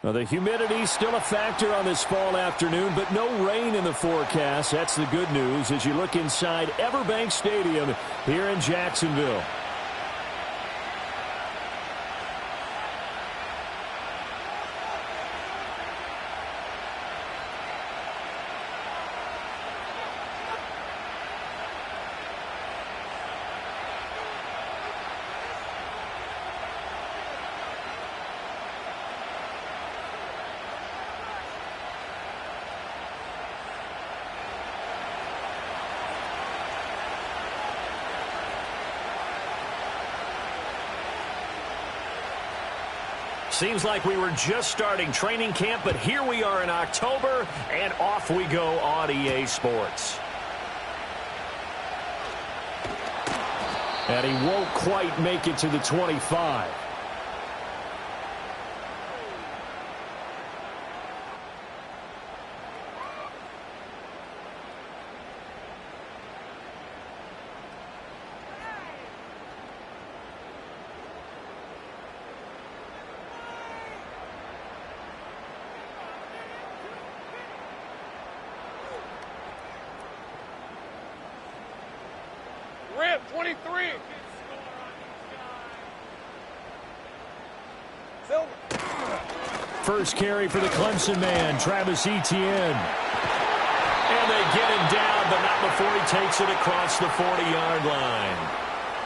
Well, the humidity still a factor on this fall afternoon, but no rain in the forecast. That's the good news as you look inside Everbank Stadium here in Jacksonville. Seems like we were just starting training camp, but here we are in October, and off we go on EA Sports. And he won't quite make it to the 25. Rip, 23. Silver. First carry for the Clemson man, Travis Etienne. And they get him down, but not before he takes it across the 40-yard line.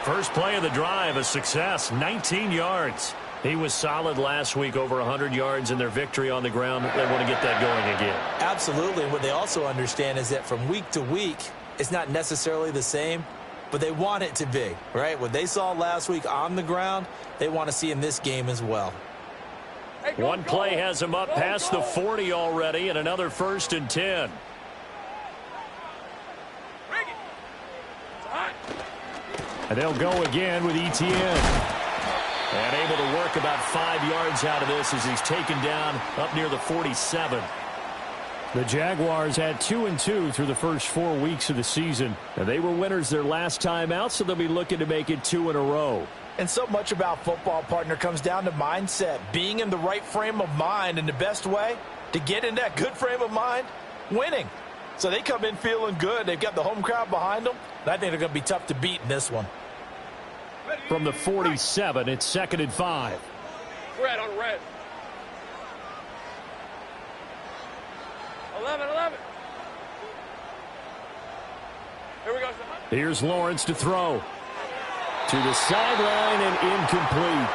First play of the drive, a success, 19 yards. He was solid last week, over 100 yards in their victory on the ground. They want to get that going again. Absolutely. And what they also understand is that from week to week, it's not necessarily the same, but they want it to be, right? What they saw last week on the ground, they want to see in this game as well. Hey, One play has him up past the 40 already, and another 1st and 10. And they'll go again with Etienne. And able to work about 5 yards out of this as he's taken down up near the 47. The Jaguars had 2-2 through the first 4 weeks of the season. And they were winners their last time out, so they'll be looking to make it 2 in a row. And so much about football, partner, comes down to mindset. Being in the right frame of mind, and the best way to get in that good frame of mind, winning. So they come in feeling good. They've got the home crowd behind them. And I think they're going to be tough to beat in this one. From the 47, it's 2nd and 5. Red on red. 11. Here we go. Here's Lawrence to throw. To the sideline and incomplete.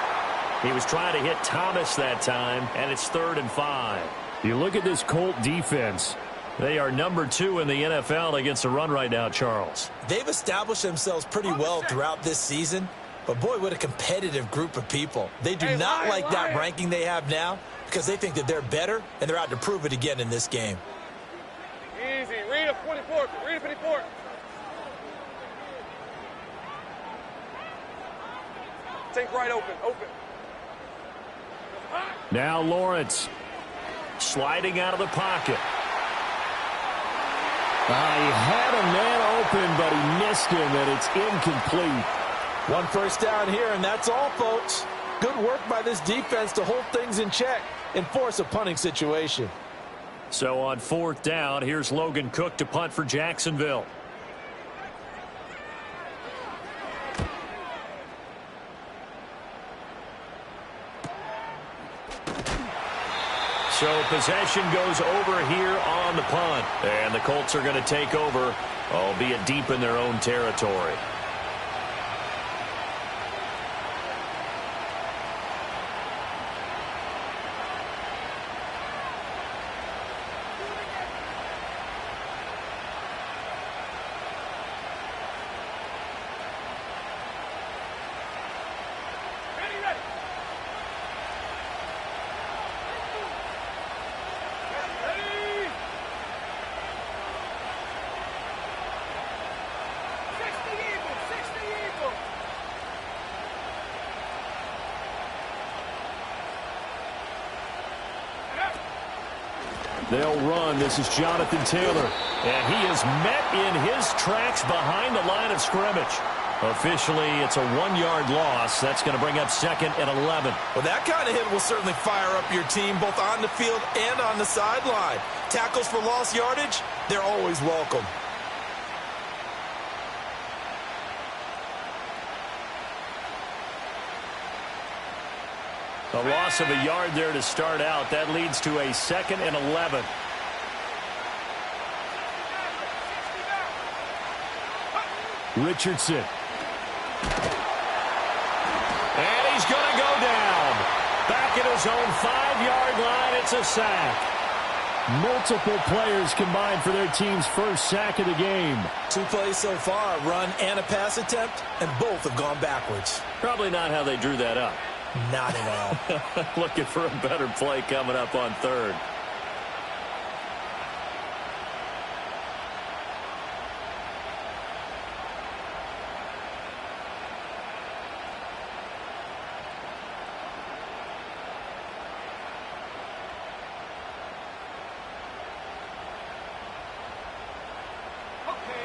He was trying to hit Thomas that time, and it's 3rd and 5. You look at this Colt defense. They are number 2 in the NFL against the run right now, Charles. They've established themselves pretty well throughout this season. But, boy, what a competitive group of people. They do not like that ranking they have now because they think that they're better, and they're out to prove it again in this game. Easy. Read a 24. Read a 54. Take right open. Now Lawrence sliding out of the pocket. He had a man open, but he missed him, and it's incomplete. 1 first down here, and that's all, folks. Good work by this defense to hold things in check and force a punting situation. So on 4th down, here's Logan Cook to punt for Jacksonville. So possession goes over here on the punt. And the Colts are going to take over, albeit deep in their own territory. They'll run. This is Jonathan Taylor. And he is met in his tracks behind the line of scrimmage. Officially, it's a 1-yard loss. That's going to bring up 2nd and 11. Well, that kind of hit will certainly fire up your team, both on the field and on the sideline. Tackles for lost yardage, they're always welcome. A loss of a yard there to start out. That leads to a 2nd and 11. Richardson. And he's going to go down. Back at his own 5-yard line, it's a sack. Multiple players combined for their team's first sack of the game. 2 plays so far, a run and a pass attempt, and both have gone backwards. Probably not how they drew that up. Not at all. Looking for a better play coming up on 3rd.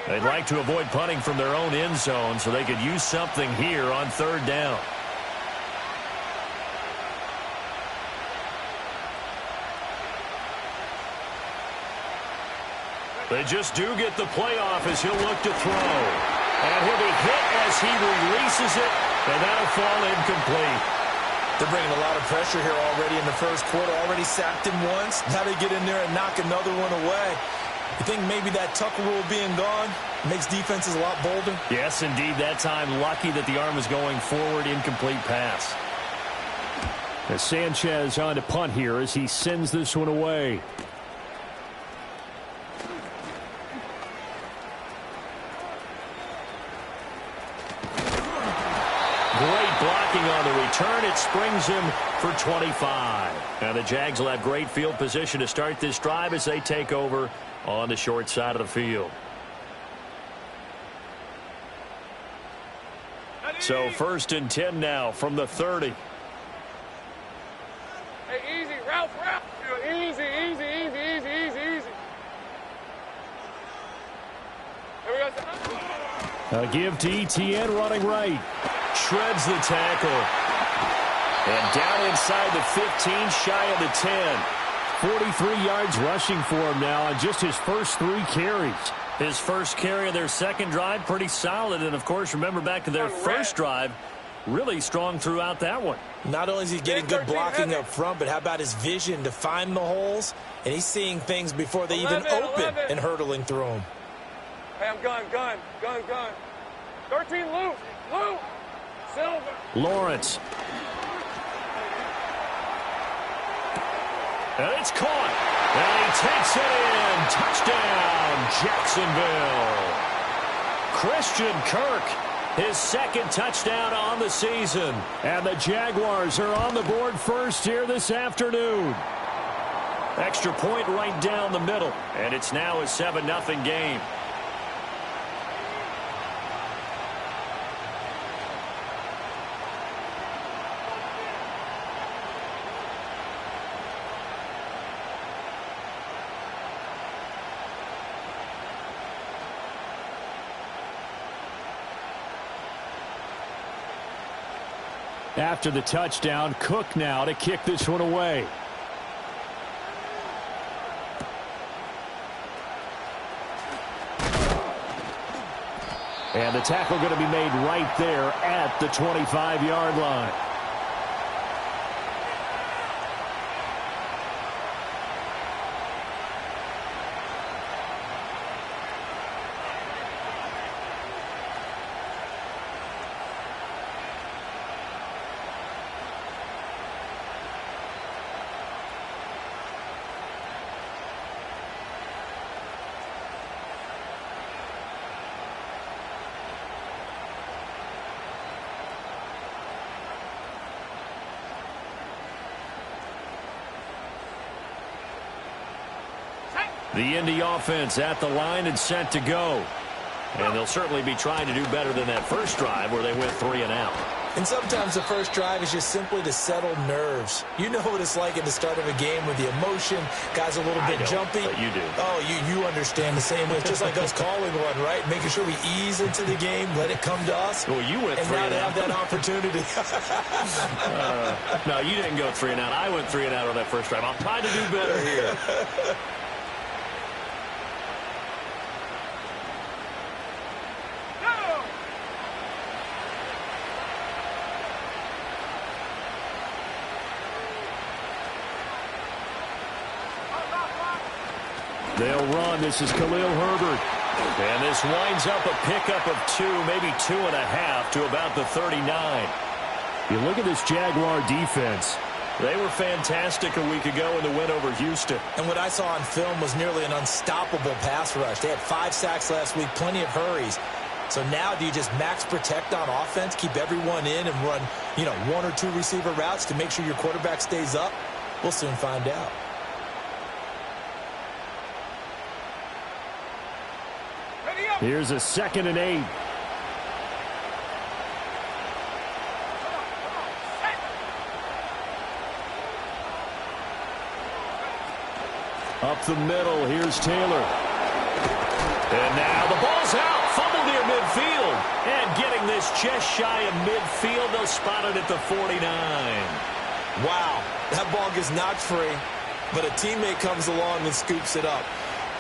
They'd like to avoid punting from their own end zone so they could use something here on 3rd down. They just do get the playoff as he'll look to throw. And he'll be hit as he releases it, and that'll fall incomplete. They're bringing a lot of pressure here already in the first quarter. Already sacked him once. Now they get in there and knock another one away. You think maybe that Tucker rule being gone makes defenses a lot bolder? Yes, indeed. That time, lucky that the arm is going forward. Incomplete pass. As Sanchez on to punt here as he sends this one away. Great blocking on the return. It springs him for 25. Now the Jags will have great field position to start this drive as they take over on the short side of the field. So 1st and 10 now from the 30. Hey, easy, route. Easy. Here we go. A give to Etienne running right. Shreds the tackle. And down inside the 15, shy of the 10. 43 yards rushing for him now on just his first 3 carries. His first carry of their second drive, pretty solid. And, of course, remember back to their first drive, really strong throughout that one. Not only is he getting good blocking up front, but how about his vision to find the holes? And he's seeing things before they even open and hurtling through them. Hey, I'm gun. 13, Luke. Silver. Lawrence. And it's caught. And he takes it in. Touchdown, Jacksonville. Christian Kirk, his 2nd touchdown on the season. And the Jaguars are on the board first here this afternoon. Extra point right down the middle. And it's now a 7-0 game. After the touchdown, Cook now to kick this one away. And the tackle going to be made right there at the 25-yard line. The Indy offense at the line and set to go. And they'll certainly be trying to do better than that first drive where they went 3 and out. And sometimes the first drive is just simply to settle nerves. You know what it's like at the start of a game with the emotion. Guys a little bit jumpy. But you do. Oh, you understand the same way. It's just like us calling one, right? Making sure we ease into the game, let it come to us. Well, you went and 3 now and to out. have that opportunity. No, you didn't go 3 and out. I went 3 and out on that first drive. I'll try to do better here. They'll run. This is Khalil Herbert. And this winds up a pickup of 2, maybe 2.5 to about the 39. You look at this Jaguar defense. They were fantastic a week ago in the win over Houston. And what I saw on film was nearly an unstoppable pass rush. They had 5 sacks last week, plenty of hurries. So now do you just max protect on offense, keep everyone in and run, 1 or 2 receiver routes to make sure your quarterback stays up? We'll soon find out. Here's a 2nd and 8. Up the middle, here's Taylor. And now the ball's out. Fumble near midfield. And getting this just shy of midfield, they'll spot it at the 49. Wow, that ball gets knocked free, but a teammate comes along and scoops it up.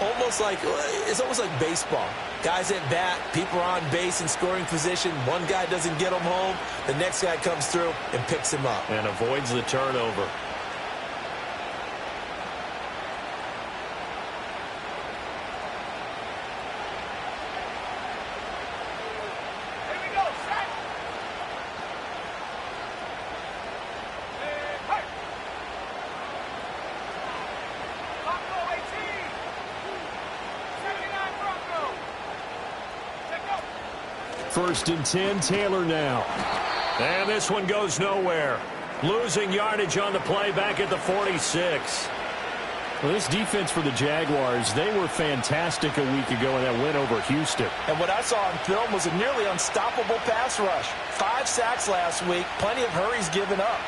It's almost like baseball. Guys at bat, people are on base in scoring position. One guy doesn't get him home. The next guy comes through and picks him up. And avoids the turnover. First and 10, Taylor now. And this one goes nowhere. Losing yardage on the play back at the 46. Well, this defense for the Jaguars, they were fantastic a week ago in that win over Houston. And what I saw on film was a nearly unstoppable pass rush. 5 sacks last week, plenty of hurries given up.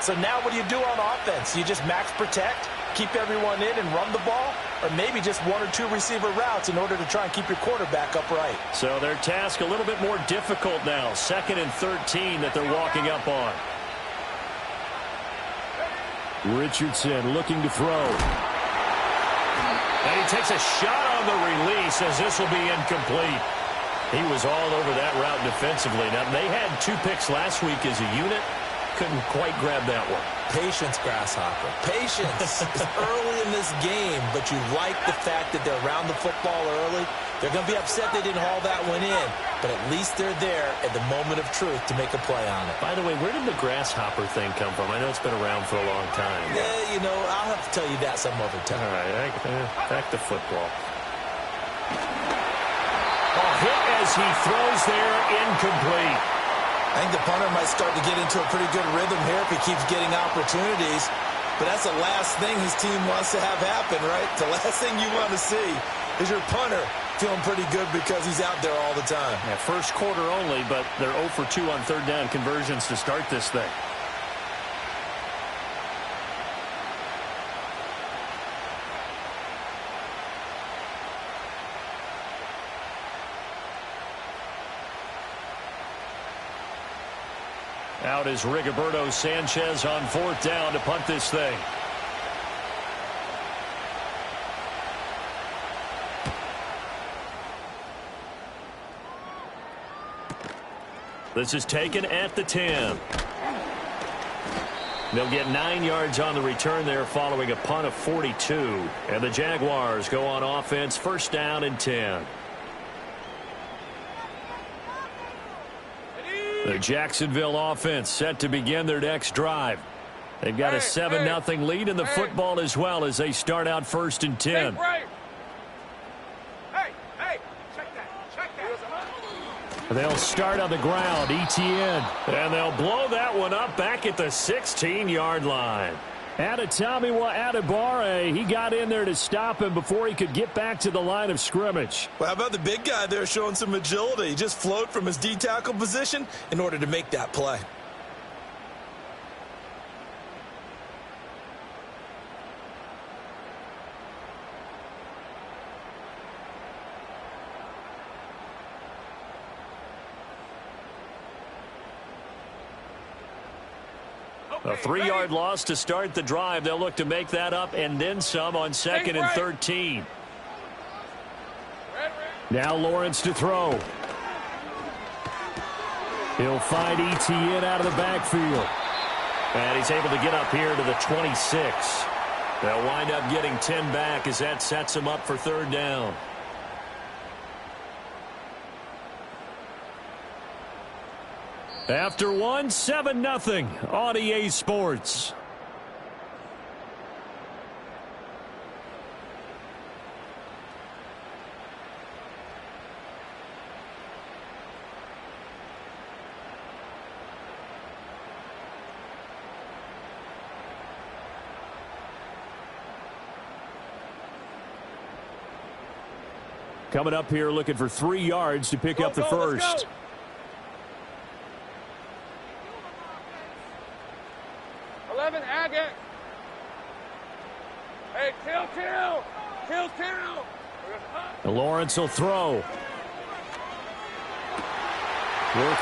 So now what do you do on offense? You just max protect, keep everyone in and run the ball? Or maybe just 1 or 2 receiver routes in order to try and keep your quarterback upright. So their task a little bit more difficult now. 2nd and 13 that they're walking up on. Richardson looking to throw. And he takes a shot on the release as this will be incomplete. He was all over that route defensively. Now, they had 2 picks last week as a unit. Couldn't quite grab that one. Patience, Grasshopper. Patience is early in this game, but you like the fact that they're around the football early. They're going to be upset they didn't haul that one in, but at least they're there at the moment of truth to make a play on it. By the way, where did the Grasshopper thing come from? I know it's been around for a long time. Yeah, I'll have to tell you that some other time. All right, back to football. A hit as he throws there, incomplete. I think the punter might start to get into a pretty good rhythm here if he keeps getting opportunities. But that's the last thing his team wants to have happen, right? The last thing you want to see is your punter feeling pretty good because he's out there all the time. Yeah, first quarter only, but they're 0 for 2 on 3rd down conversions to start this thing. Out is Rigoberto Sanchez on 4th down to punt this thing. This is taken at the 10. They'll get 9 yards on the return there following a punt of 42. And the Jaguars go on offense, 1st down and 10. The Jacksonville offense set to begin their next drive. They've got a 7-0 lead in the football as well as they start out 1st and 10. They'll start on the ground, ETN. And they'll blow that one up back at the 16-yard line. Adetomiwa Adebawore, he got in there to stop him before he could get back to the line of scrimmage. Well, how about the big guy there showing some agility? He just flowed from his D-tackle position in order to make that play. A 3-yard loss to start the drive. They'll look to make that up and then some on 2nd and 13. Now Lawrence to throw. He'll find Etienne out of the backfield. And he's able to get up here to the 26. They'll wind up getting 10 back as that sets him up for 3rd down. After 7-0 on EA Sports. Coming up here looking for 3 yards to pick up the first. 11, Agate. Hey, kill. Lawrence will throw. Work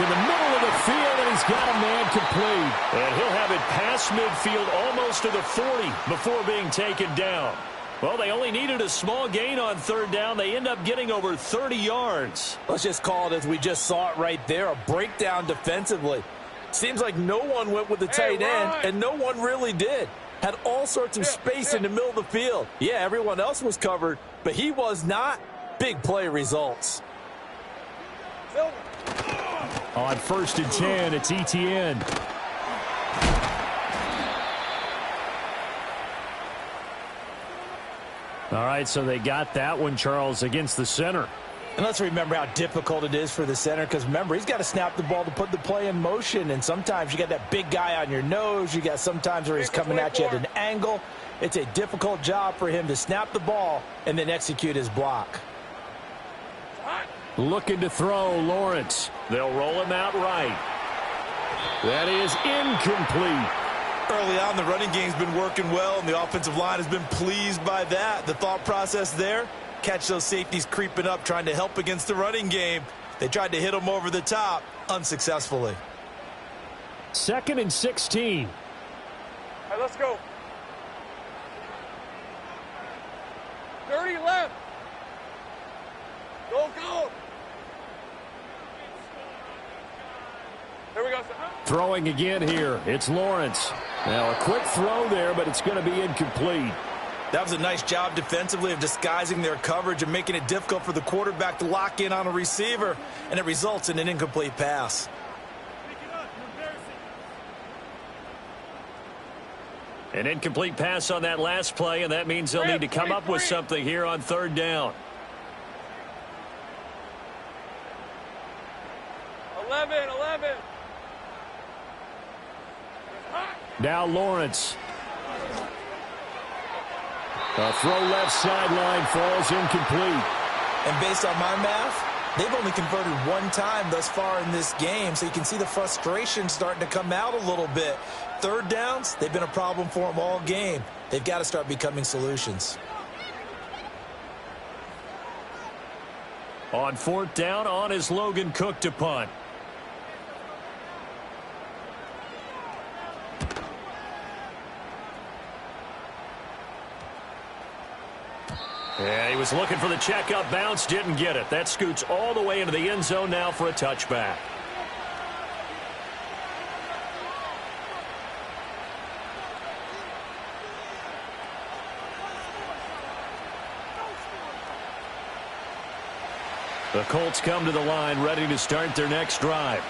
in the middle of the field, and he's got a man complete. And he'll have it past midfield almost to the 40 before being taken down. Well, they only needed a small gain on 3rd down. They end up getting over 30 yards. Let's just call it as we just saw it right there, a breakdown defensively. Seems like no one went with the tight end, and no one really did. Had all sorts of space in the middle of the field. Yeah, everyone else was covered, but he was not. Big play results. On 1st and 10, it's Etienne. All right, so they got that one, Charles, against the center. And let's remember how difficult it is for the center, because remember, he's got to snap the ball to put the play in motion, and sometimes you got that big guy on your nose. You got sometimes where he's coming at you at an angle. It's a difficult job for him to snap the ball and then execute his block. Looking to throw, Lawrence. They'll roll him out right. That is incomplete. Early on, the running game's been working well, and the offensive line has been pleased by that. The thought process there, catch those safeties creeping up, trying to help against the running game. They tried to hit them over the top, unsuccessfully. 2nd and 16. All right, let's go. 30 left. Go. Here we go. Throwing again here. It's Lawrence. Now a quick throw there, but it's going to be incomplete. That was a nice job defensively of disguising their coverage and making it difficult for the quarterback to lock in on a receiver, and it results in an incomplete pass. An incomplete pass on that last play, and that means they'll need to come up with something here on 3rd down. 11. Now Lawrence. A throw left sideline falls incomplete. And based on my math, they've only converted 1 time thus far in this game, so you can see the frustration starting to come out a little bit. 3rd downs, they've been a problem for them all game. They've got to start becoming solutions. On 4th down, on is Logan Cook to punt. Yeah, he was looking for the checkup bounce, didn't get it. That scoots all the way into the end zone now for a touchback. The Colts come to the line ready to start their next drive.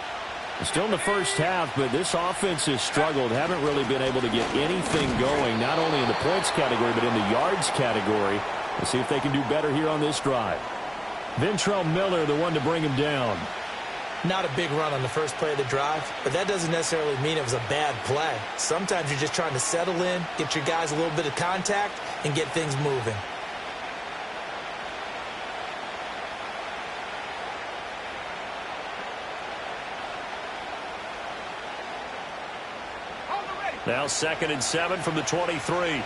Still in the first half, but this offense has struggled. Haven't really been able to get anything going, not only in the points category, but in the yards category. Let's see if they can do better here on this drive. Ventrell Miller, the one to bring him down. Not a big run on the first play of the drive, but that doesn't necessarily mean it was a bad play. Sometimes you're just trying to settle in, get your guys a little bit of contact, and get things moving. Now 2nd and 7 from the 23.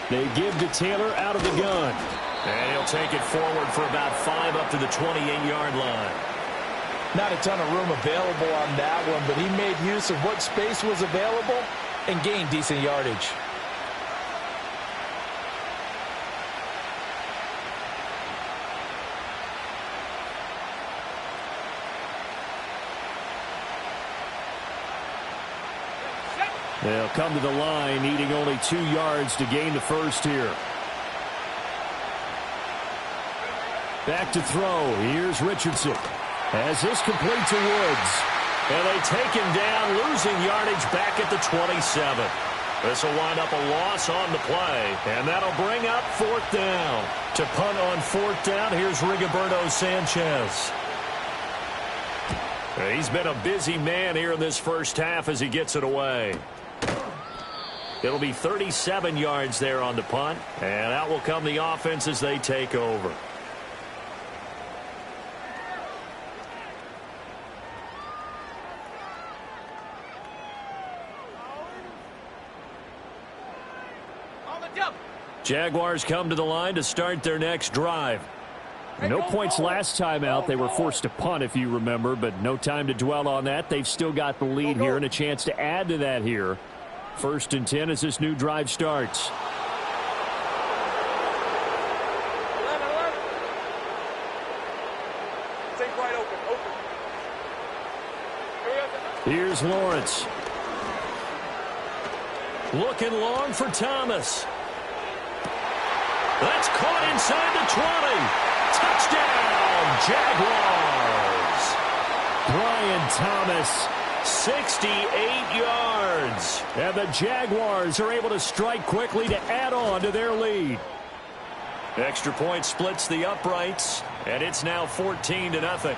They give to Taylor out of the gun. And he'll take it forward for about 5 up to the 28-yard line. Not a ton of room available on that one, but he made use of what space was available and gained decent yardage. They'll come to the line, needing only 2 yards to gain the first here. Back to throw. Here's Richardson. As this complete to Woods. And they take him down, losing yardage back at the 27. This will wind up a loss on the play. And that'll bring up 4th down. To punt on 4th down, here's Rigoberto Sanchez. He's been a busy man here in this first half as he gets it away. It'll be 37 yards there on the punt. And out will come the offense as they take over. Jaguars come to the line to start their next drive. No points last time out. They were forced to punt, if you remember, but no time to dwell on that. They've still got the lead here and a chance to add to that here. 1st and 10 as this new drive starts. Take right open. Here's Lawrence. Looking long for Thomas. That's caught inside the 20. Touchdown, Jaguars. Brian Thomas, 68 yards. And the Jaguars are able to strike quickly to add on to their lead. Extra point splits the uprights, and it's now 14-0.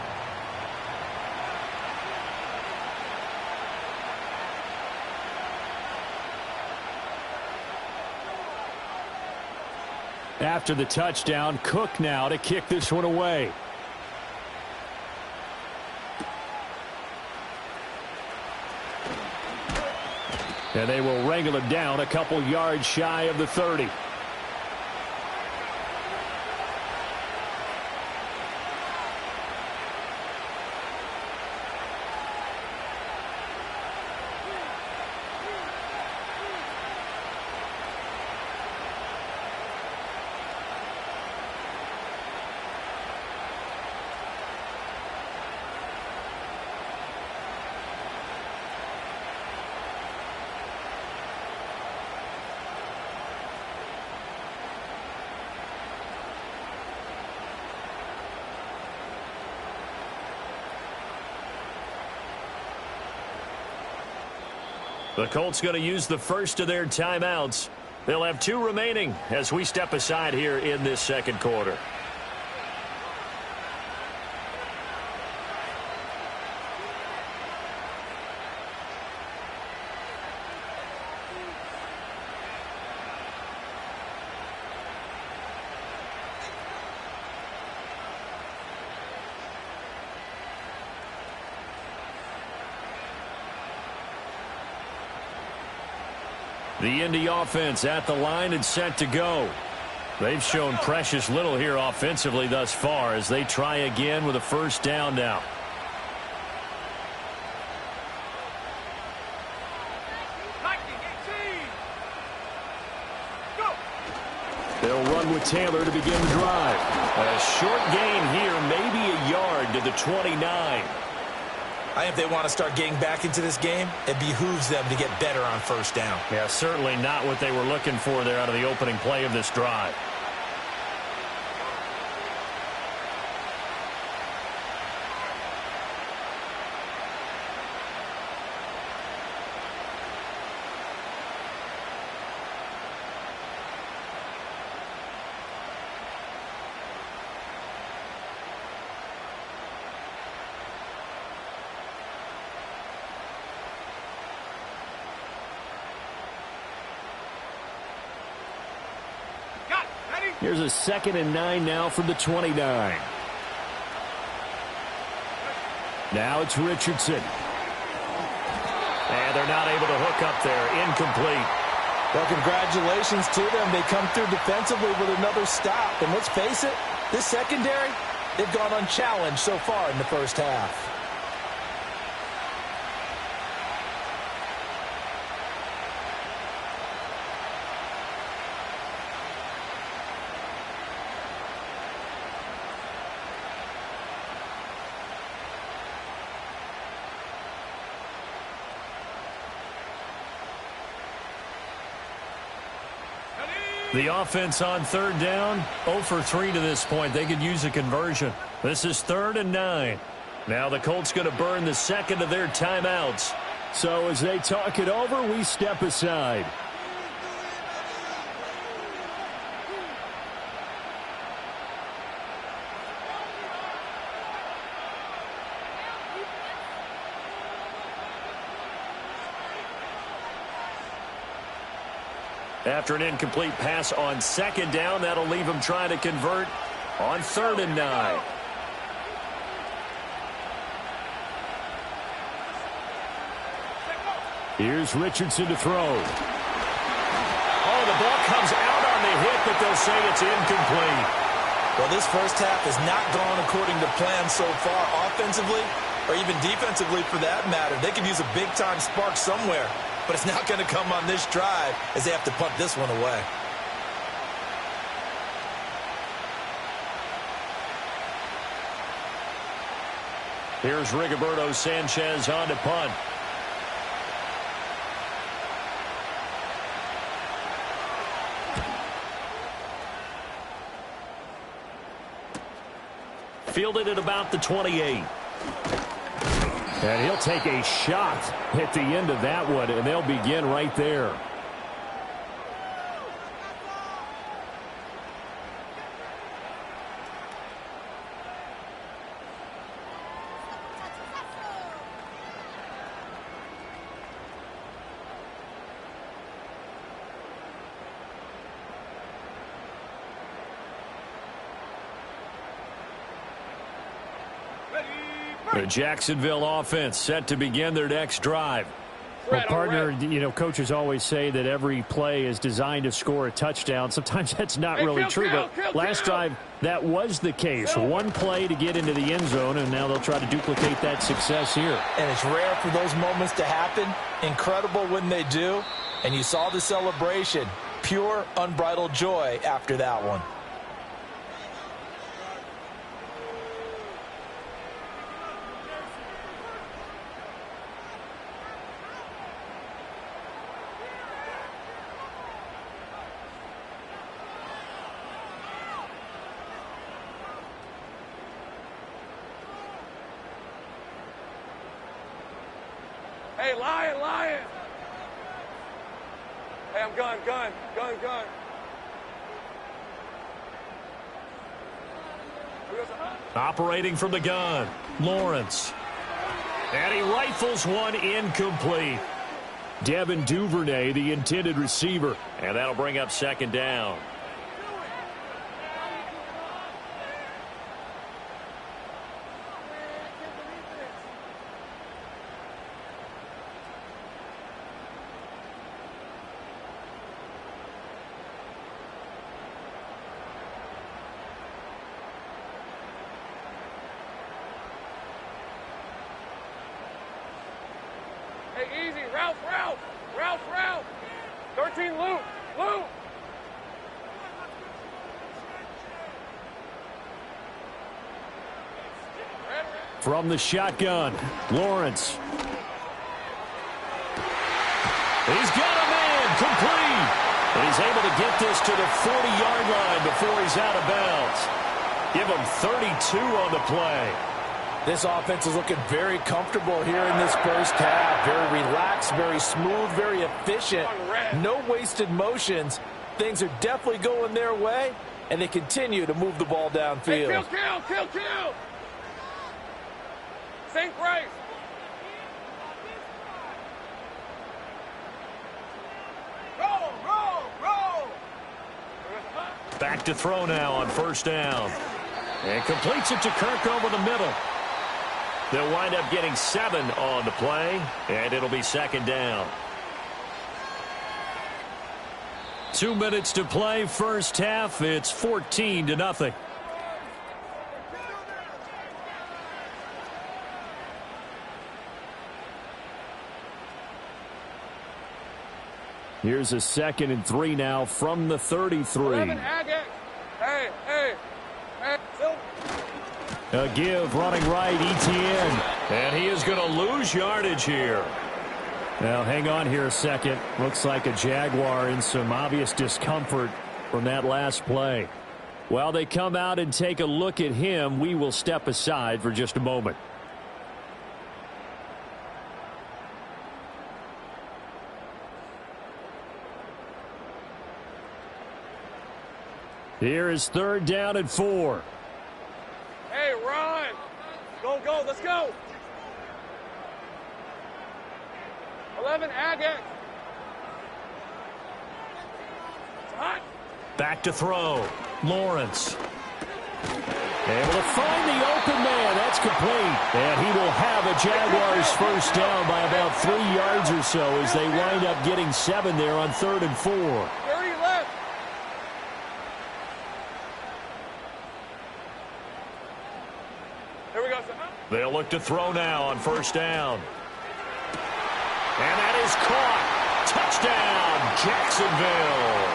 After the touchdown, Cook now to kick this one away. And they will wrangle him down a couple yards shy of the 30. The Colts going to use the first of their timeouts. They'll have 2 remaining as we step aside here in this second quarter. The Indy offense at the line and set to go. They've shown precious little here offensively thus far as they try again with a first down now. They'll run with Taylor to begin the drive. A short gain here, maybe a yard to the 29. I think if they want to start getting back into this game, it behooves them to get better on first down. Yeah, certainly not what they were looking for there out of the opening play of this drive. Here's a 2nd and 9 now from the 29. Now it's Richardson. And they're not able to hook up there. Incomplete. Well, congratulations to them. They come through defensively with another stop. And let's face it, this secondary, they've gone unchallenged so far in the first half. The offense on 3rd down, 0 for 3 to this point. They could use a conversion. This is 3rd and 9. Now the Colts going to burn the second of their timeouts. So as they talk it over, we step aside. After an incomplete pass on 2nd down, that'll leave him trying to convert on 3rd and 9. Here's Richardson to throw. Oh, the ball comes out on the hit, but they'll say it's incomplete. Well, this first half has not gone according to plan so far offensively or even defensively for that matter. They could use a big-time spark somewhere. But it's not going to come on this drive as they have to punt this one away. Here's Rigoberto Sanchez on to punt. Fielded at about the 28. And he'll take a shot at the end of that one, and they'll begin right there. The Jacksonville offense set to begin their next drive. Well, partner, you know, coaches always say that every play is designed to score a touchdown. Sometimes that's not really true, but last drive, that was the case. One play to get into the end zone, and now they'll try to duplicate that success here. And it's rare for those moments to happen. Incredible when they do. And you saw the celebration. Pure, unbridled joy after that one. Hey, Lion! Hey, I'm gun. Operating from the gun, Lawrence. And he rifles one incomplete. Devin Duvernay, the intended receiver. And that'll bring up 2nd down. Hey, easy. Ralph. 13, Luke. From the shotgun, Lawrence. He's got a man, complete. And he's able to get this to the 40-yard line before he's out of bounds. Give him 32 on the play. This offense is looking very comfortable here in this first half. Very relaxed, very smooth, very efficient. No wasted motions. Things are definitely going their way, and they continue to move the ball downfield. Hey, kill! St. Price. Roll. Back to throw now on first down. And completes it to Kirk over the middle. They'll wind up getting 7 on the play, and it'll be second down. 2 minutes to play, first half. It's 14-0. Here's a 2nd and 3 now from the 33. A give running right, Etienne. And he is going to lose yardage here. Now, hang on here a second. Looks like a Jaguar in some obvious discomfort from that last play. While they come out and take a look at him, we will step aside for just a moment. Here is 3rd down and 4. Hey, Ron. Go, go, let's go. 11, Agate. Back to throw. Lawrence. Able to find the open man. That's complete. And he will have a Jaguars first down by about 3 yards or so as they wind up getting 7 there on 3rd and 4. 30 left. Here we go. They'll look to throw now on first down. And that is caught. Touchdown, Jacksonville.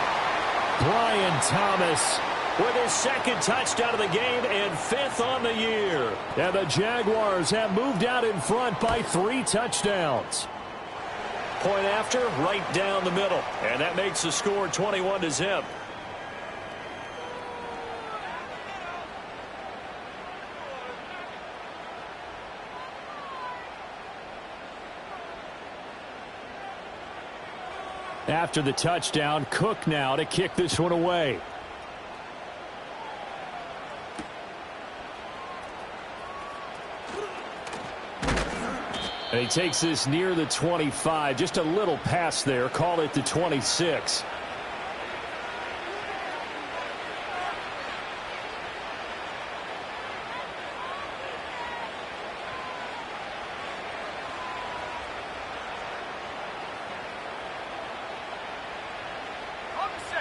Brian Thomas with his 2nd touchdown of the game and 5th on the year. And the Jaguars have moved out in front by 3 touchdowns. Point after, right down the middle. And that makes the score 21-0. After the touchdown, Cook now to kick this one away. And he takes this near the 25. Just a little pass there. Call it the 26.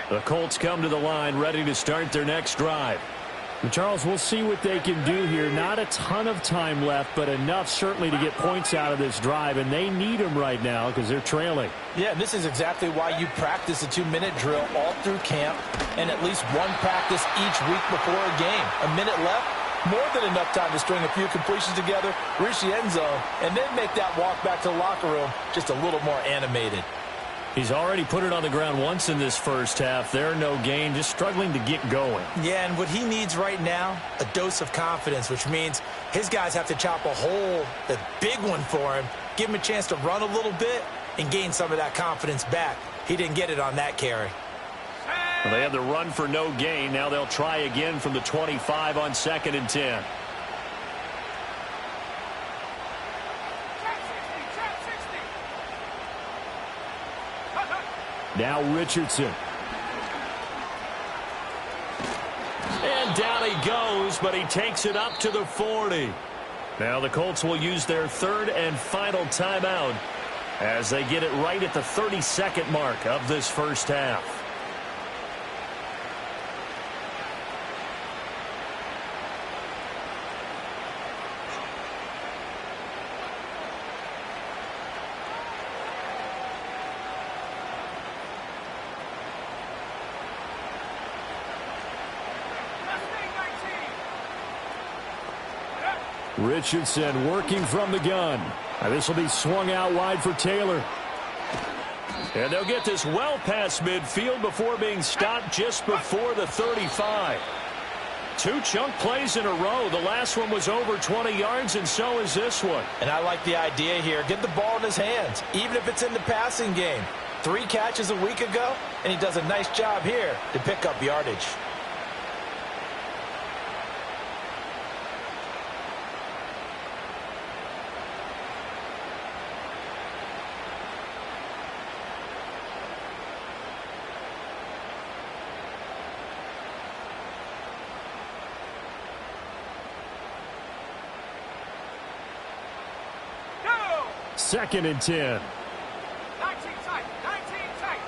The Colts come to the line ready to start their next drive. And Charles, we'll see what they can do here. Not a ton of time left, but enough certainly to get points out of this drive, and they need them right now because they're trailing. Yeah, and this is exactly why you practice a 2-minute drill all through camp and at least one practice each week before a game. A minute left, more than enough time to string a few completions together, reach the end zone, and then make that walk back to the locker room just a little more animated. He's already put it on the ground once in this first half. They're no gain, just struggling to get going. Yeah, and what he needs right now, a dose of confidence, which means his guys have to chop a hole, a big one for him, give him a chance to run a little bit and gain some of that confidence back. He didn't get it on that carry. Well, they have the run for no gain. Now they'll try again from the 25 on 2nd and 10. Now Richardson. And down he goes, but he takes it up to the 40. Now the Colts will use their 3rd and final timeout as they get it right at the 32nd mark of this first half. Richardson working from the gun. Now this will be swung out wide for Taylor. And they'll get this well past midfield before being stopped just before the 35. 2 chunk plays in a row. The last one was over 20 yards, and so is this one. And I like the idea here. Get the ball in his hands, even if it's in the passing game. 3 catches a week ago, and he does a nice job here to pick up yardage. 2nd and 10. 19 tight. 19 tight.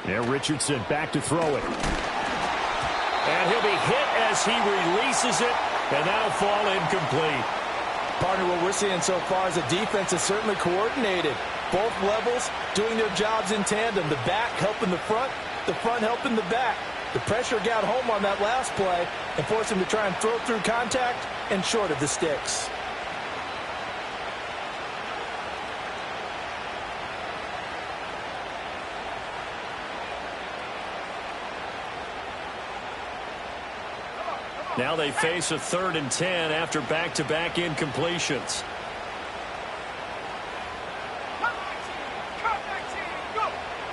Now Richardson back to throw it. And he'll be hit as he releases it, and that'll fall incomplete. Partner, what we're seeing so far is the defense is certainly coordinated. Both levels doing their jobs in tandem. The back helping the front helping the back. The pressure got home on that last play and forced him to try and throw through contact and short of the sticks. Now they face a 3rd and 10 after back-to-back incompletions.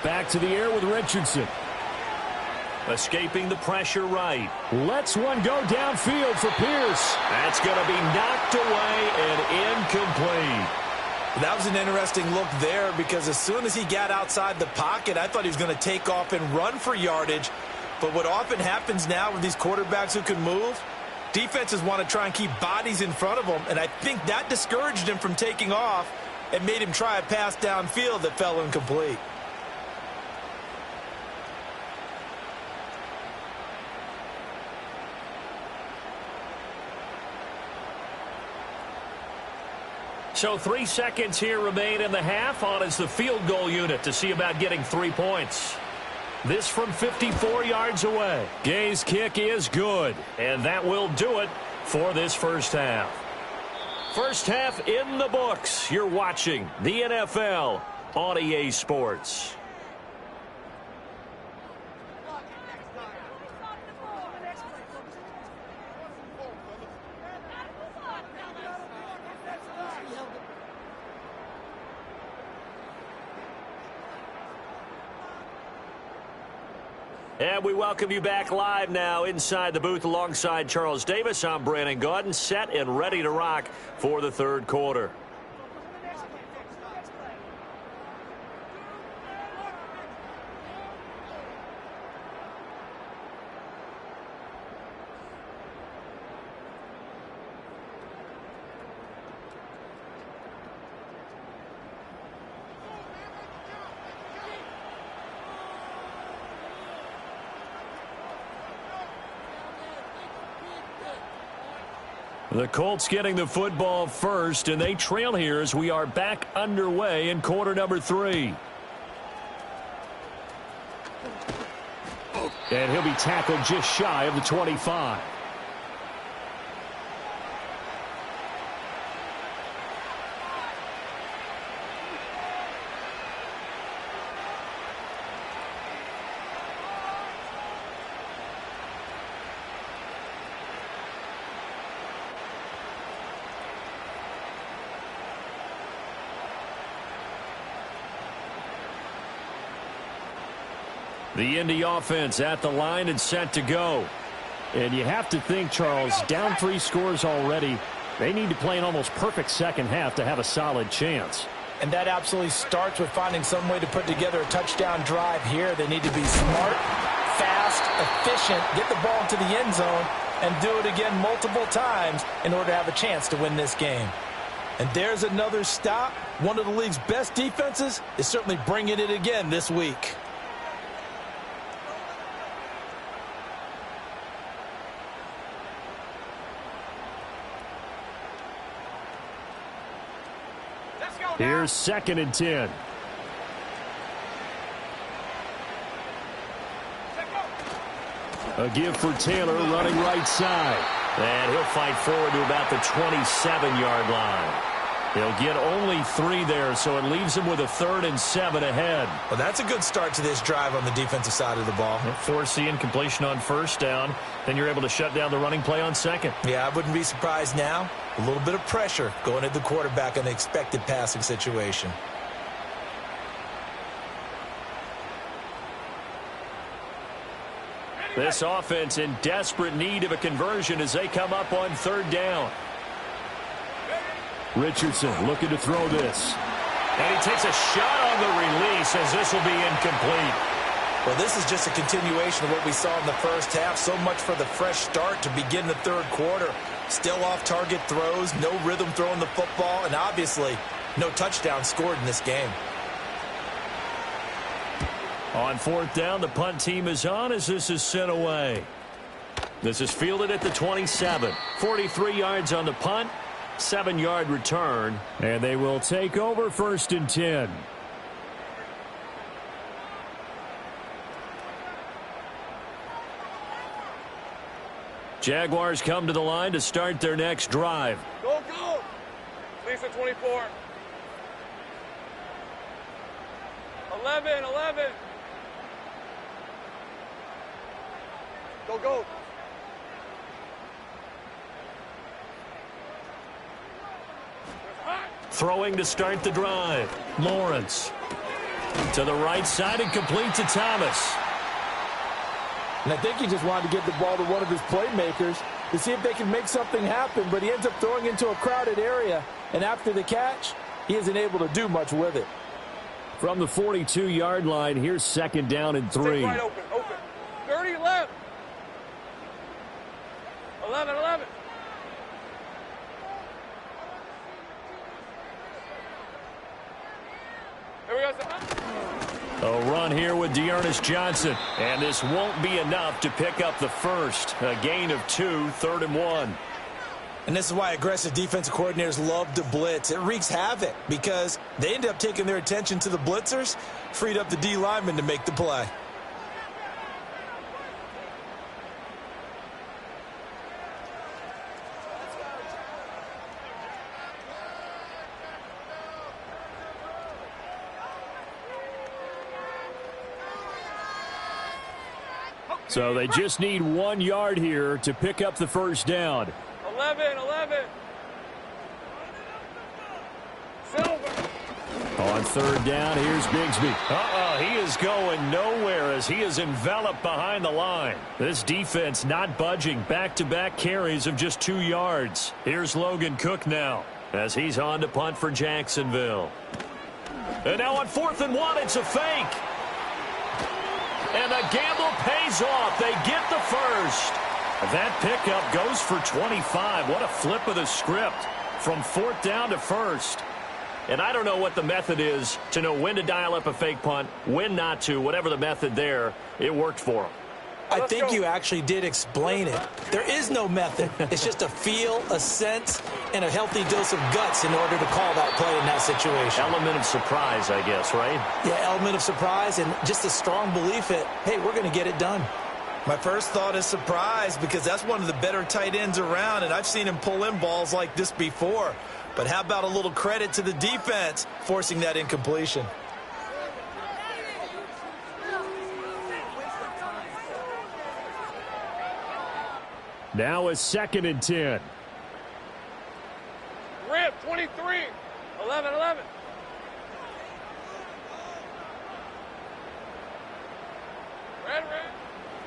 Back to the air with Richardson. Escaping the pressure right. Lets one go downfield for Pierce. That's going to be knocked away and incomplete. That was an interesting look there because as soon as he got outside the pocket, I thought he was going to take off and run for yardage. But what often happens now with these quarterbacks who can move, defenses want to try and keep bodies in front of them, and I think that discouraged him from taking off and made him try a pass downfield that fell incomplete. So 3 seconds here remain in the half. On is the field goal unit to see about getting 3 points. This from 54 yards away. Gay's kick is good, and that will do it for this first half. First half in the books. You're watching the NFL on EA Sports. And we welcome you back live now inside the booth alongside Charles Davis. I'm Brandon Gaudin, set and ready to rock for the 3rd quarter. The Colts getting the football first, and they trail here as we are back underway in quarter number 3. And he'll be tackled just shy of the 25. The Indy offense at the line and set to go. And you have to think, Charles, down 3 scores already. They need to play an almost perfect second half to have a solid chance. And that absolutely starts with finding some way to put together a touchdown drive here. They need to be smart, fast, efficient, get the ball into the end zone, and do it again multiple times in order to have a chance to win this game. And there's another stop. One of the league's best defenses is certainly bringing it again this week. Here's 2nd and 10. A give for Taylor running right side. And he'll fight forward to about the 27-yard line. They'll get only 3 there, so it leaves them with a 3rd and 7 ahead. Well, that's a good start to this drive on the defensive side of the ball. Force the incompletion on 1st down. Then you're able to shut down the running play on 2nd. Yeah, I wouldn't be surprised now. A little bit of pressure going at the quarterback in the expected passing situation. This offense in desperate need of a conversion as they come up on 3rd down. Richardson looking to throw this. And he takes a shot on the release as this will be incomplete. Well, this is just a continuation of what we saw in the first half. So much for the fresh start to begin the 3rd quarter. Still off-target throws, no rhythm throwing the football, and obviously no touchdown scored in this game. On fourth down, the punt team is on as this is sent away. This is fielded at the 27. 43 yards on the punt, 7-yard return, and they will take over 1st and 10. Jaguars come to the line to start their next drive. Go, go. Lisa 24. 11, 11. Go, go. Throwing to start the drive. Lawrence to the right side and complete to Thomas. And I think he just wanted to give the ball to one of his playmakers to see if they can make something happen, but he ends up throwing into a crowded area, and after the catch, he isn't able to do much with it. From the 42-yard line, here's 2nd down and 3. Stay right open, open. 30 left. 11, 11. Here we go. A run here with Dearness Johnson. And this won't be enough to pick up the first. A gain of 2, 3rd and 1. And this is why aggressive defensive coordinators love to blitz. It wreaks havoc because they end up taking their attention to the blitzers, freed up the D lineman to make the play. So they just need 1 yard here to pick up the first down. 11, 11. Silver. On 3rd down, here's Bigsby. He is going nowhere as he is enveloped behind the line. This defense not budging. Back-to-back carries of just 2 yards. Here's Logan Cook now as he's on to punt for Jacksonville. And now on 4th and 1, it's a fake. And the gamble pays off. They get the first. That pickup goes for 25. What a flip of the script from 4th down to 1st. And I don't know what the method is to know when to dial up a fake punt, when not to, whatever the method there, it worked for them. I think you actually did explain it. There is no method. It's just a feel, a sense, and a healthy dose of guts in order to call that play in that situation. Element of surprise, I guess, right? Yeah, element of surprise and just a strong belief that, hey, we're going to get it done. My first thought is surprise because that's one of the better tight ends around, and I've seen him pull in balls like this before. But how about a little credit to the defense forcing that incompletion? Now it's 2nd and 10. Rip, 23. 11, 11. Red.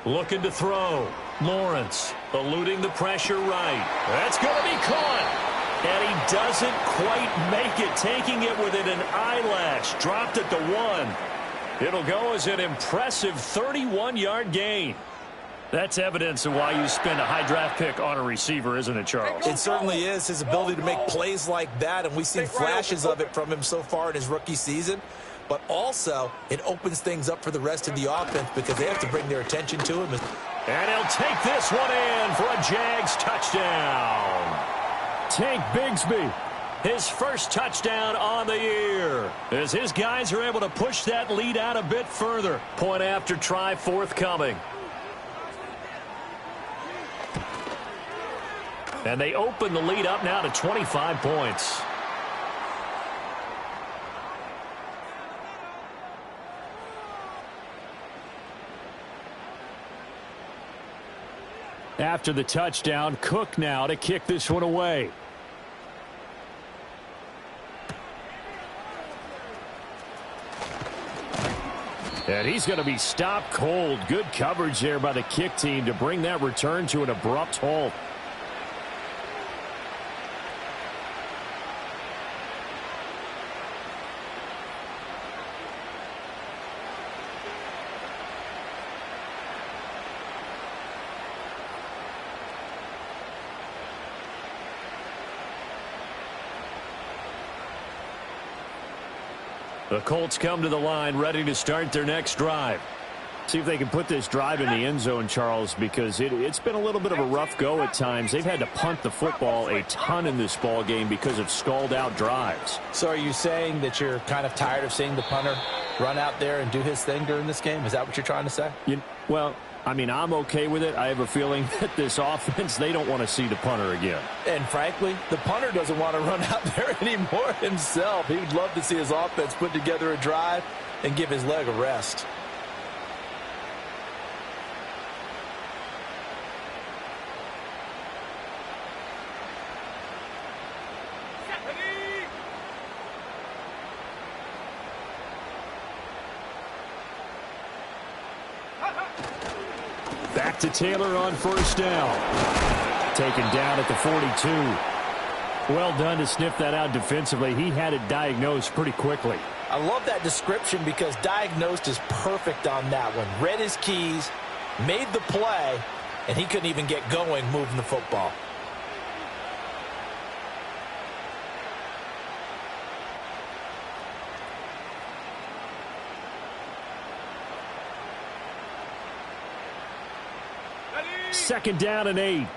Looking to throw. Lawrence eluding the pressure right. That's going to be caught. And he doesn't quite make it, taking it within an eyelash. Dropped at the 1. It'll go as an impressive 31-yard gain. That's evidence of why you spend a high draft pick on a receiver, isn't it, Charles? It certainly is. His ability to make plays like that, and we've seen flashes of it from him so far in his rookie season. But also, it opens things up for the rest of the offense because they have to bring their attention to him. And he'll take this one in for a Jags touchdown. Tank Bigsby, his first touchdown on the year, as his guys are able to push that lead out a bit further. Point after try forthcoming. And they open the lead up now to 25 points. After the touchdown, Cook now to kick this one away. And he's going to be stopped cold. Good coverage there by the kick team to bring that return to an abrupt halt. The Colts come to the line ready to start their next drive. See if they can put this drive in the end zone, Charles, because it's been a little bit of a rough go at times. They've had to punt the football a ton in this ball game because of stalled-out drives. So are you saying that you're kind of tired of seeing the punter run out there and do his thing during this game? Is that what you're trying to say? Well, I mean, I'm okay with it. I have a feeling that this offense, they don't want to see the punter again. And frankly, the punter doesn't want to run out there anymore himself. He would love to see his offense put together a drive and give his leg a rest. Back to Taylor on first down. Taken down at the 42. Well done to sniff that out defensively. He had it diagnosed pretty quickly. I love that description because diagnosed is perfect on that one. Read his keys, made the play, and he couldn't even get going moving the football. Second down and 8.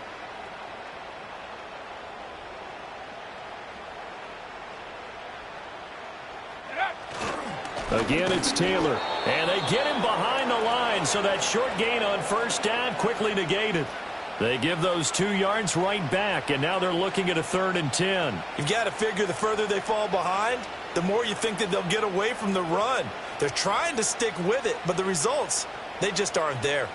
Again, it's Taylor. And they get him behind the line, so that short gain on first down quickly negated. They give those 2 yards right back, and now they're looking at a 3rd and 10. You've got to figure the further they fall behind, the more you think that they'll get away from the run. They're trying to stick with it, but the results, they just aren't there.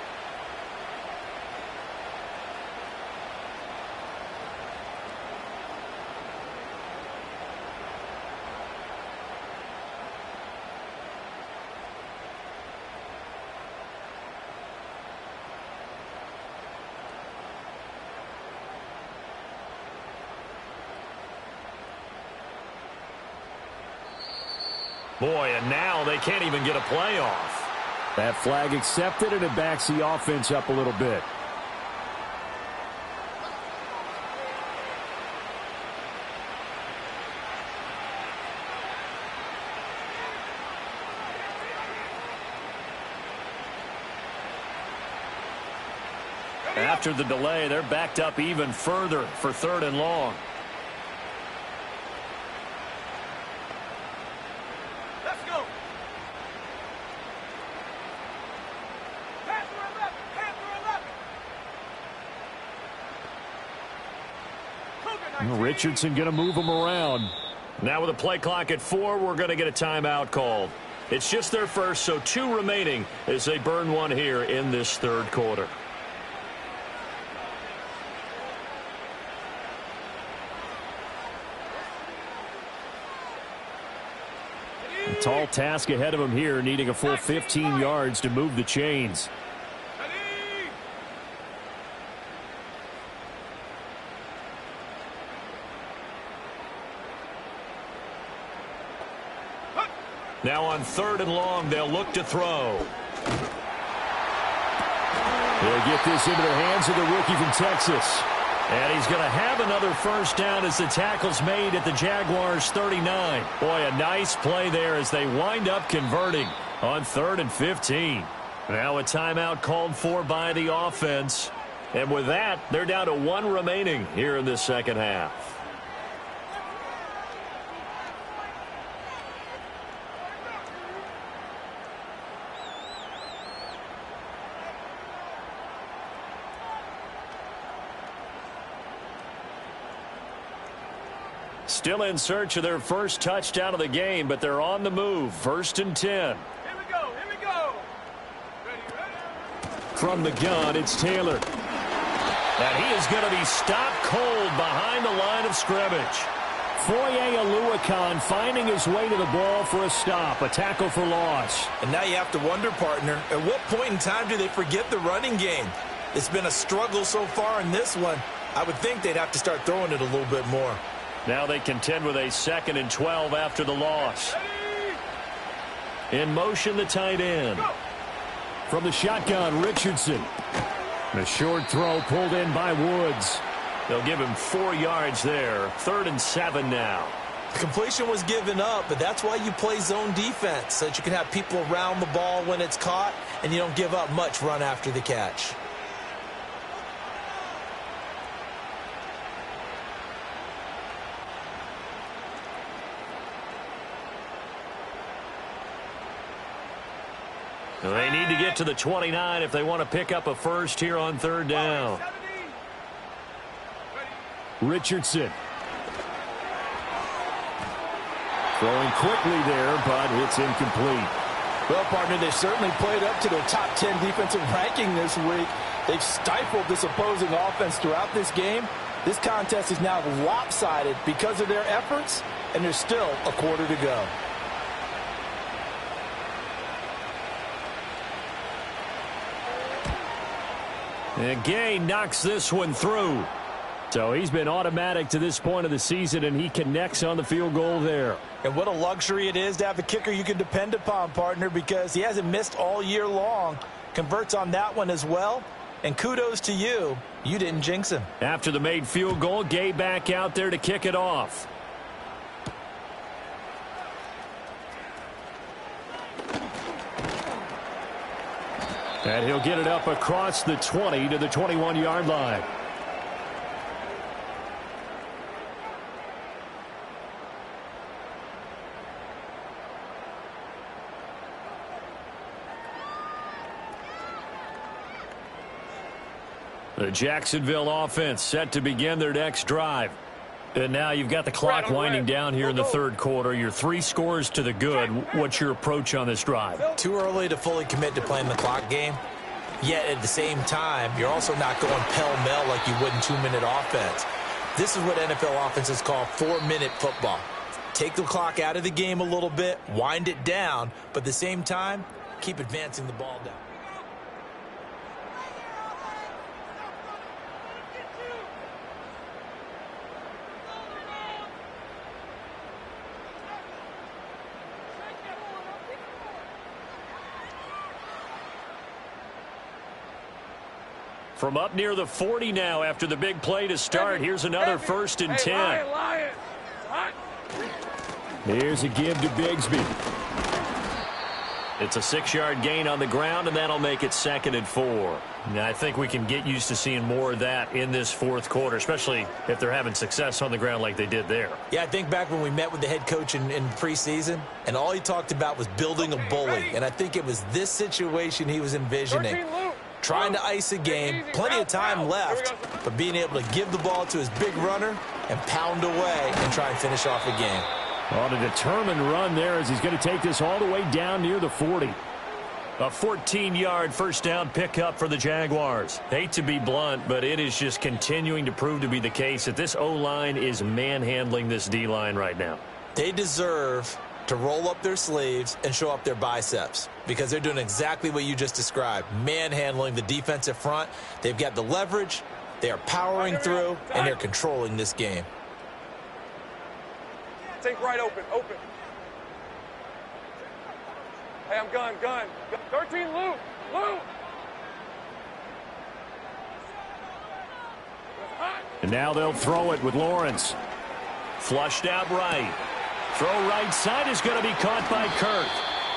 Boy, and now they can't even get a play off. That flag accepted, and it backs the offense up a little bit. After the delay, they're backed up even further for 3rd and long. Richardson going to move him around. Now with a play clock at 4, we're going to get a timeout called. It's just their first, so 2 remaining as they burn one here in this 3rd quarter. A tall task ahead of him here, needing a full 15 yards to move the chains. Now on 3rd and long, they'll look to throw. They'll get this into the hands of the rookie from Texas. And he's going to have another first down as the tackle's made at the Jaguars' 39. Boy, a nice play there as they wind up converting on 3rd and 15. Now a timeout called for by the offense. And with that, they're down to 1 remaining here in the second half. Still in search of their first touchdown of the game, but they're on the move. 1st and 10. Here we go. Here we go. Ready. From the gun, it's Taylor. And he is going to be stopped cold behind the line of scrimmage. Foye Oluokun finding his way to the ball for a stop. A tackle for loss. And now you have to wonder, partner, at what point in time do they forget the running game? It's been a struggle so far in this one. I would think they'd have to start throwing it a little bit more. Now they contend with a 2nd and 12 after the loss. In motion, the tight end. From the shotgun, Richardson. The short throw pulled in by Woods. They'll give him 4 yards there. 3rd and 7 now. The completion was given up, but that's why you play zone defense, so that you can have people around the ball when it's caught, and you don't give up much run after the catch. They need to get to the 29 if they want to pick up a first here on third down. Richardson. Throwing quickly there, but it's incomplete. Well, partner, they certainly played up to their top 10 defensive ranking this week. They've stifled this opposing offense throughout this game. This contest is now lopsided because of their efforts, and there's still a quarter to go. And Gay knocks this one through. So he's been automatic to this point of the season, and he connects on the field goal there. And what a luxury it is to have a kicker you can depend upon, partner, because he hasn't missed all year long. Converts on that one as well. And kudos to you. You didn't jinx him. After the made field goal, Gay back out there to kick it off. And he'll get it up across the 20 to the 21-yard line. The Jacksonville offense set to begin their next drive. And now you've got the clock winding down here in the third quarter. You're 3 scores to the good. What's your approach on this drive? Too early to fully commit to playing the clock game. Yet at the same time, you're also not going pell-mell like you would in 2-minute offense. This is what NFL offenses call 4-minute football. Take the clock out of the game a little bit, wind it down, but at the same time, keep advancing the ball down. From up near the 40 now after the big play to start. Here's another 1st and 10. Here's a give to Bigsby. It's a 6-yard gain on the ground, and that'll make it 2nd and 4. Now, I think we can get used to seeing more of that in this fourth quarter, especially if they're having success on the ground like they did there. Yeah, I think back when we met with the head coach in preseason, and all he talked about was building a bully. And I think it was this situation he was envisioning. Trying to ice a game, plenty of time left, but being able to give the ball to his big runner and pound away and try and finish off a game. On a determined run there as he's going to take this all the way down near the 40. A 14-yard first down pickup for the Jaguars. Hate to be blunt, but it is just continuing to prove to be the case that this O-line is manhandling this D-line right now. They deserve to roll up their sleeves and show up their biceps because they're doing exactly what you just described, manhandling the defensive front. They've got the leverage, they are powering through, and they're controlling this game. Take right open. Hey, I'm gun. 13, Luke. And now they'll throw it with Lawrence. Flushed out right. Throw right side is going to be caught by Kirk.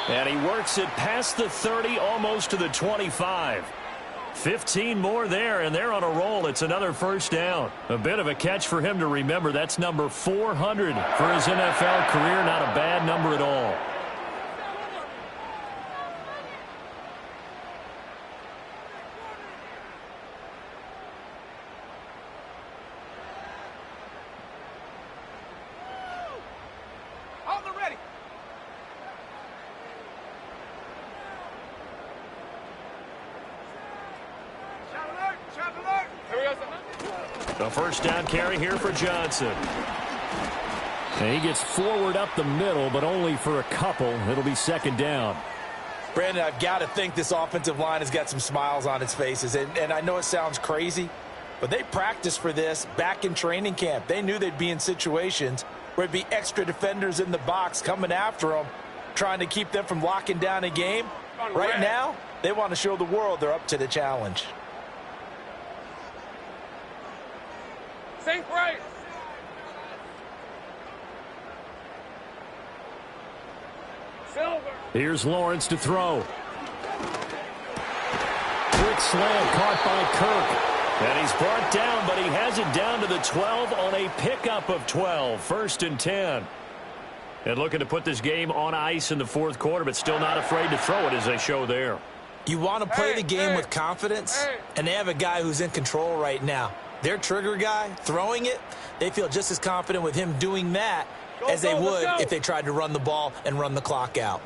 And he works it past the 30, almost to the 25. 15 more there, and they're on a roll. It's another first down. A bit of a catch for him to remember. That's number 400 for his NFL career. Not a bad number at all. The first down carry here for Johnson. And he gets forward up the middle, but only for a couple. It'll be 2nd down. Brandon, I've got to think this offensive line has got some smiles on its faces. And I know it sounds crazy, but they practiced for this back in training camp. They knew they'd be in situations where it'd be extra defenders in the box coming after them, trying to keep them from locking down a game. Right now, they want to show the world they're up to the challenge. Sink right. Silver. Here's Lawrence to throw. Quick slant caught by Kirk. And he's brought down, but he has it down to the 12 on a pickup of 12. 1st and 10. And looking to put this game on ice in the 4th quarter, but still not afraid to throw it as they show there. You want to play the game with confidence, and they have a guy who's in control right now. Their trigger guy, throwing it, they feel just as confident with him doing that as they would if they tried to run the ball and run the clock out.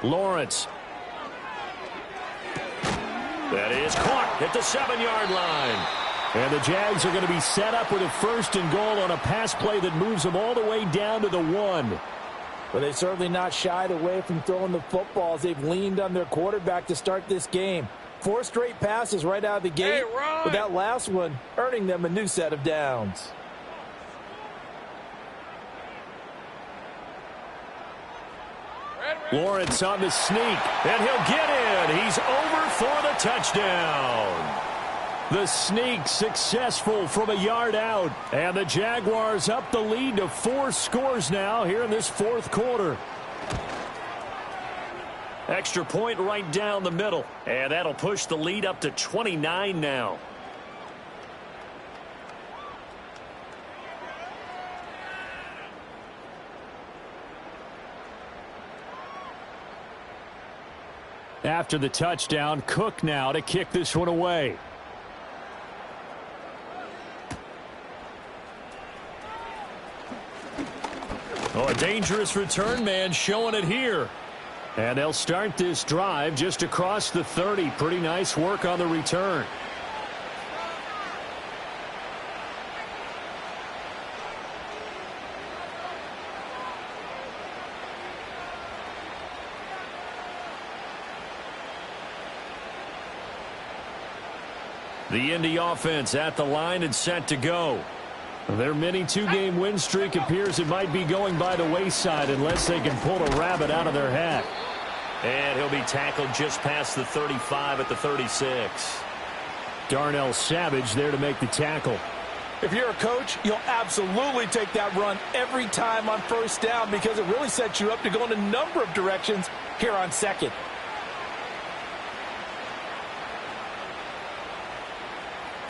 Lawrence. That is caught at the 7-yard line. And the Jags are going to be set up with a 1st and goal on a pass play that moves them all the way down to the 1. Well, they've certainly not shied away from throwing the football as they've leaned on their quarterback to start this game. 4 straight passes right out of the gate, with that last one earning them a new set of downs. Lawrence on the sneak, and he'll get in. He's over for the touchdown. The sneak successful from a yard out, and the Jaguars up the lead to 4 scores now here in this 4th quarter. Extra point right down the middle, and that'll push the lead up to 29 now. After the touchdown, Cook now to kick this one away. Oh, a dangerous return man showing it here. And they'll start this drive just across the 30. Pretty nice work on the return. The Indy offense at the line and set to go. Their mini 2-game win streak appears it might be going by the wayside unless they can pull a rabbit out of their hat. And he'll be tackled just past the 35 at the 36. Darnell Savage there to make the tackle. If you're a coach, you'll absolutely take that run every time on 1st down because it really sets you up to go in a number of directions here on 2nd.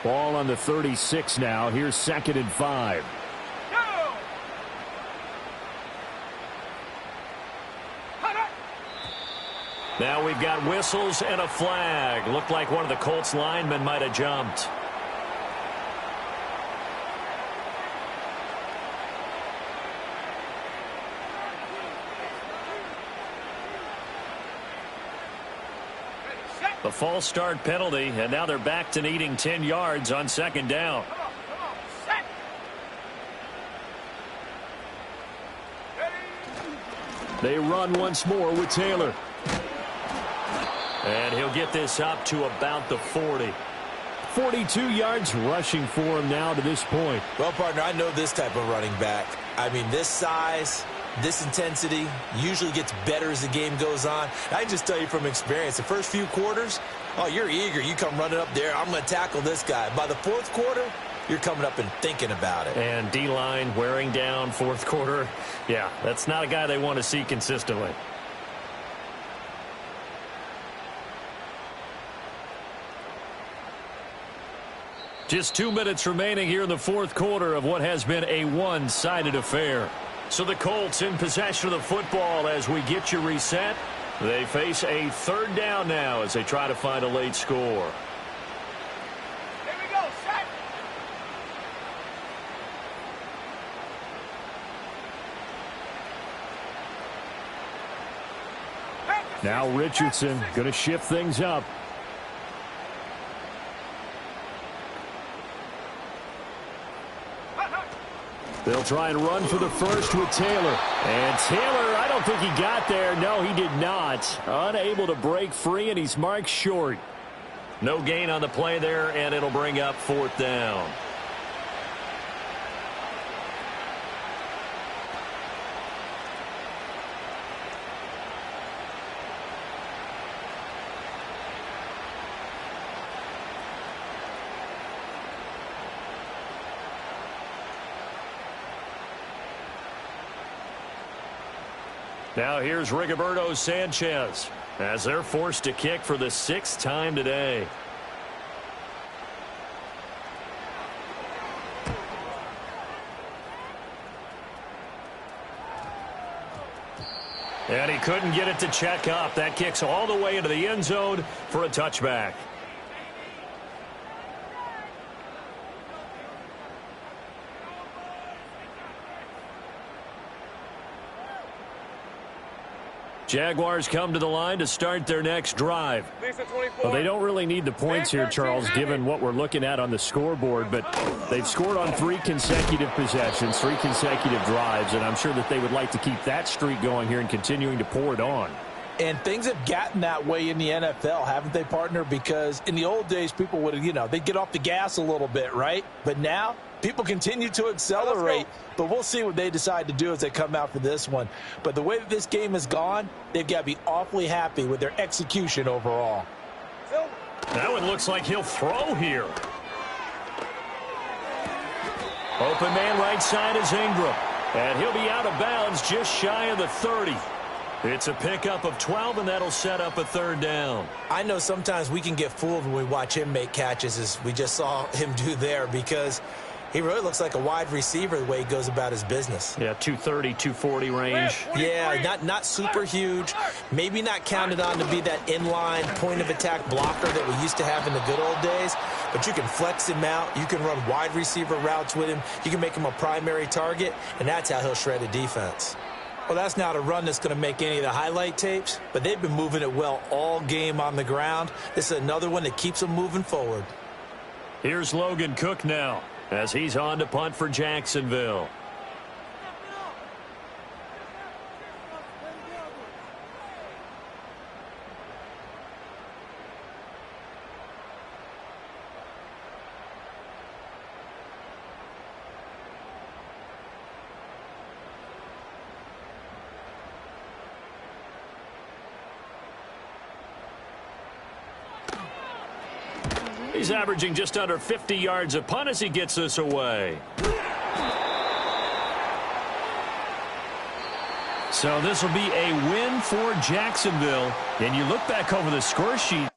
Ball on the 36 now. Here's 2nd and 5. Now we've got whistles and a flag. Looked like one of the Colts linemen might have jumped. The false start penalty, and now they're back to needing 10 yards on 2nd down. They run once more with Taylor. And he'll get this up to about the 40. 42 yards rushing for him now to this point. Well, partner, I know this type of running back. I mean, this size, this intensity usually gets better as the game goes on. I can just tell you from experience, the first few quarters, oh, you're eager. You come running up there. I'm going to tackle this guy. By the 4th quarter, you're coming up and thinking about it. And D-line wearing down 4th quarter. Yeah, that's not a guy they want to see consistently. Just 2 minutes remaining here in the 4th quarter of what has been a one-sided affair. So the Colts in possession of the football as we get you reset. They face a 3rd down now as they try to find a late score. Here we go, set. Now Richardson going to shift things up. They'll try and run for the first with Taylor. And Taylor, I don't think he got there. No, he did not. Unable to break free, and he's marked short. No gain on the play there, and it'll bring up 4th down. Now here's Rigoberto Sanchez as they're forced to kick for the 6th time today. And he couldn't get it to check up. That kicks all the way into the end zone for a touchback. Jaguars come to the line to start their next drive. Well, they don't really need the points here, Charles, given what we're looking at on the scoreboard, but they've scored on 3 consecutive possessions, 3 consecutive drives, and I'm sure that they would like to keep that streak going here and continuing to pour it on. And things have gotten that way in the NFL, haven't they, partner? Because in the old days, people would, they'd get off the gas a little bit, right? But now, people continue to accelerate, but we'll see what they decide to do as they come out for this one. But the way that this game has gone, they've got to be awfully happy with their execution overall. That one looks like he'll throw here. Open man right side is Ingram. And he'll be out of bounds just shy of the 30. It's a pickup of 12, and that'll set up a 3rd down. I know sometimes we can get fooled when we watch him make catches, as we just saw him do there, because he really looks like a wide receiver the way he goes about his business. Yeah, 230, 240 range. Yeah, not super huge. Maybe not counted on to be that inline point-of-attack blocker that we used to have in the good old days, but you can flex him out. You can run wide receiver routes with him. You can make him a primary target, and that's how he'll shred a defense. Well, that's not a run that's going to make any of the highlight tapes, but they've been moving it well all game on the ground. This is another one that keeps them moving forward. Here's Logan Cook now as he's on to punt for Jacksonville. He's averaging just under 50 yards a punt as he gets this away. So this will be a win for Jacksonville. And you look back over the score sheet.